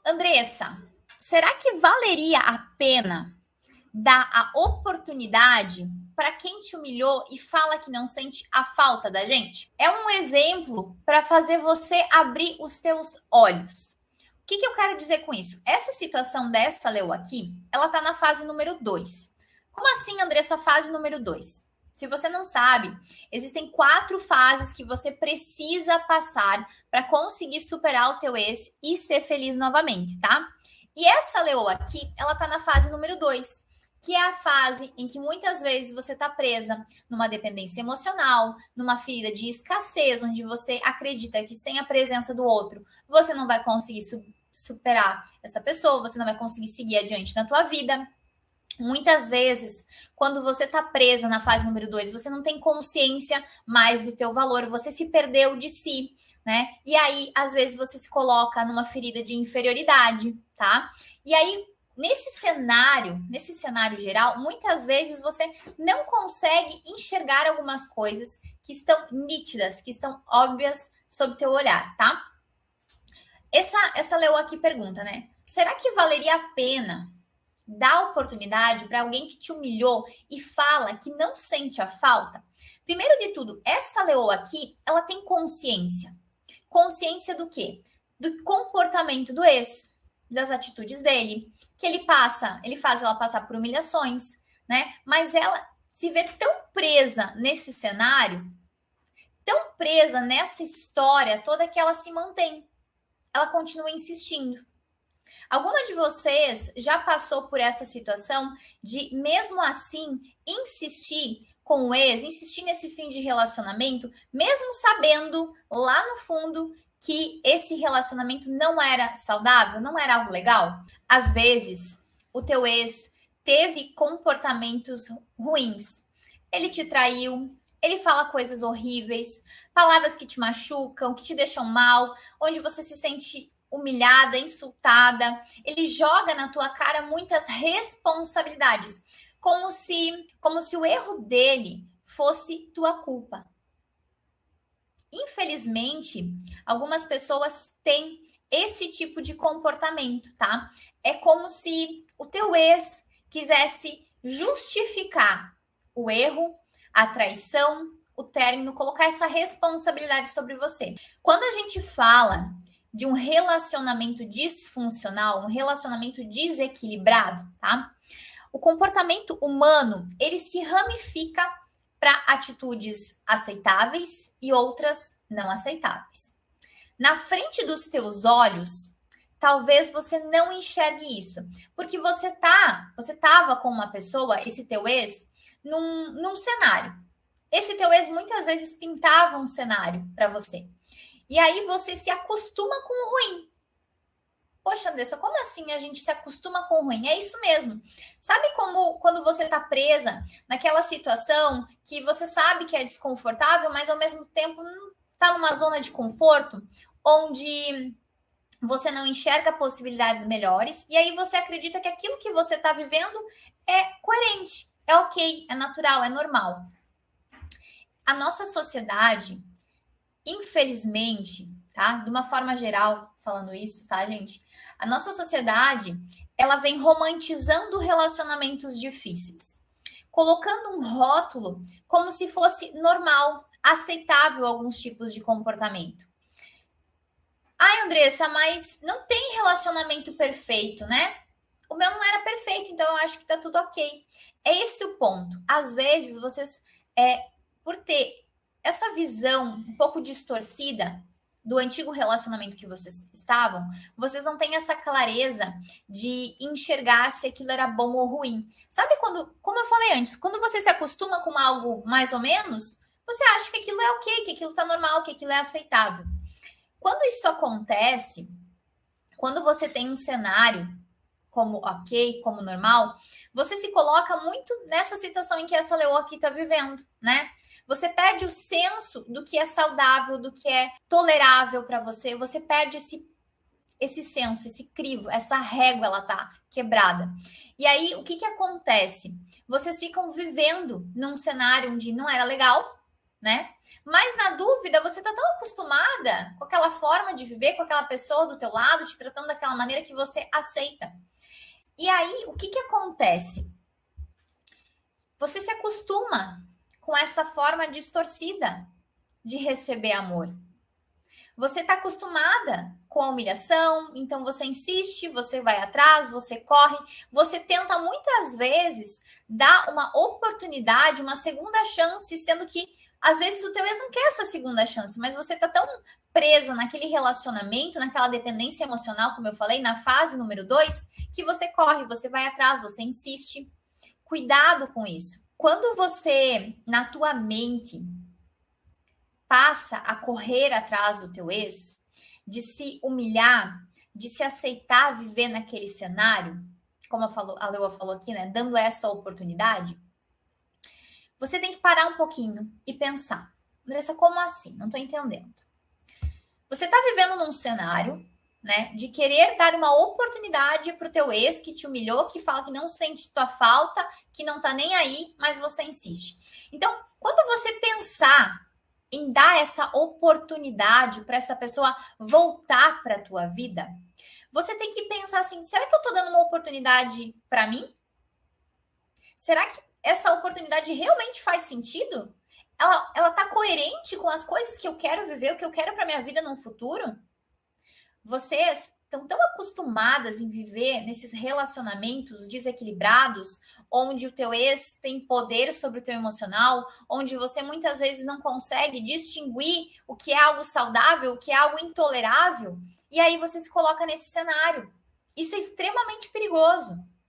Andressa, será que valeria a pena dar a oportunidade para quem te humilhou e fala que não sente a falta da gente? É um exemplo para fazer você abrir os teus olhos. O que eu quero dizer com isso? Essa situação dessa Leo aqui, ela está na fase número 2. Como assim, Andressa, fase número 2? Se você não sabe, existem 4 fases que você precisa passar para conseguir superar o teu ex e ser feliz novamente, tá? E essa Leo aqui, ela tá na fase número 2, que é a fase em que muitas vezes você está presa numa dependência emocional, numa ferida de escassez, onde você acredita que sem a presença do outro, você não vai conseguir superar essa pessoa, você não vai conseguir seguir adiante na tua vida. Muitas vezes, quando você está presa na fase número 2, você não tem consciência mais do teu valor, você se perdeu de si, né? E aí, às vezes, você se coloca numa ferida de inferioridade, tá? E aí, nesse cenário geral, muitas vezes você não consegue enxergar algumas coisas que estão nítidas, que estão óbvias sob teu olhar, tá? Essa Leo aqui pergunta, né? Será que valeria a pena dar oportunidade para alguém que te humilhou e fala que não sente a falta? Primeiro de tudo, essa leoa aqui, ela tem consciência. Consciência do quê? Do comportamento do ex, das atitudes dele, que ele faz ela passar por humilhações, né? Mas ela se vê tão presa nesse cenário, tão presa nessa história toda que ela se mantém. Ela continua insistindo. Alguma de vocês já passou por essa situação de, mesmo assim, insistir com o ex, insistir nesse fim de relacionamento, mesmo sabendo lá no fundo que esse relacionamento não era saudável, não era algo legal? Às vezes, o teu ex teve comportamentos ruins. Ele te traiu, ele fala coisas horríveis, palavras que te machucam, que te deixam mal, onde você se sente humilhada, insultada. Ele joga na tua cara muitas responsabilidades, como se o erro dele fosse tua culpa. Infelizmente, algumas pessoas têm esse tipo de comportamento, tá? É como se o teu ex quisesse justificar o erro, a traição, o término, colocar essa responsabilidade sobre você. Quando a gente fala de um relacionamento disfuncional, um relacionamento desequilibrado, tá? O comportamento humano, ele se ramifica para atitudes aceitáveis e outras não aceitáveis. Na frente dos teus olhos, talvez você não enxergue isso, porque você estava com uma pessoa, esse teu ex, num cenário. Esse teu ex muitas vezes pintava um cenário para você. E aí você se acostuma com o ruim. Poxa, Andressa, como assim a gente se acostuma com o ruim? É isso mesmo. Sabe como quando você está presa naquela situação que você sabe que é desconfortável, mas ao mesmo tempo não está numa zona de conforto, onde você não enxerga possibilidades melhores, e aí você acredita que aquilo que você está vivendo é coerente, é ok, é natural, é normal. A nossa sociedade, infelizmente, tá? De uma forma geral, falando isso, tá, gente? A nossa sociedade, ela vem romantizando relacionamentos difíceis, colocando um rótulo como se fosse normal, aceitável alguns tipos de comportamento. Ai, Andressa, mas não tem relacionamento perfeito, né? O meu não era perfeito, então eu acho que tá tudo ok. É esse o ponto. Às vezes, vocês, por ter essa visão um pouco distorcida do antigo relacionamento que vocês estavam, vocês não têm essa clareza de enxergar se aquilo era bom ou ruim. Sabe quando, como eu falei antes, quando você se acostuma com algo mais ou menos, você acha que aquilo é ok, que aquilo tá normal, que aquilo é aceitável. Quando isso acontece, quando você tem um cenário como ok, como normal, você se coloca muito nessa situação em que essa leoa aqui está vivendo, né? Você perde o senso do que é saudável, do que é tolerável para você, você perde esse senso, esse crivo, essa régua, ela tá quebrada. E aí, o que acontece? Vocês ficam vivendo num cenário onde não era legal, né? Mas na dúvida, você tá tão acostumada com aquela forma de viver, com aquela pessoa do teu lado, te tratando daquela maneira que você aceita. E aí, o que que acontece? Você se acostuma com essa forma distorcida de receber amor. Você está acostumada com a humilhação, então você insiste, você vai atrás, você corre, você tenta muitas vezes dar uma oportunidade, uma segunda chance, sendo que às vezes o teu ex não quer essa segunda chance, mas você está tão presa naquele relacionamento, naquela dependência emocional, como eu falei, na fase número 2, que você corre, você vai atrás, você insiste. Cuidado com isso. Quando você, na tua mente, passa a correr atrás do teu ex, de se humilhar, de se aceitar viver naquele cenário, como a Leoa falou aqui, né, dando essa oportunidade, você tem que parar um pouquinho e pensar, Andressa, como assim? Não estou entendendo. Você está vivendo num cenário, né, de querer dar uma oportunidade para o teu ex que te humilhou, que fala que não sente tua falta, que não tá nem aí, mas você insiste. Então, quando você pensar em dar essa oportunidade para essa pessoa voltar para a tua vida, você tem que pensar assim, será que eu estou dando uma oportunidade para mim? Será que essa oportunidade realmente faz sentido? Ela tá coerente com as coisas que eu quero viver, o que eu quero para minha vida no futuro? Vocês estão tão acostumadas em viver nesses relacionamentos desequilibrados, onde o teu ex tem poder sobre o teu emocional, onde você muitas vezes não consegue distinguir o que é algo saudável, o que é algo intolerável, e aí você se coloca nesse cenário. Isso é extremamente perigoso.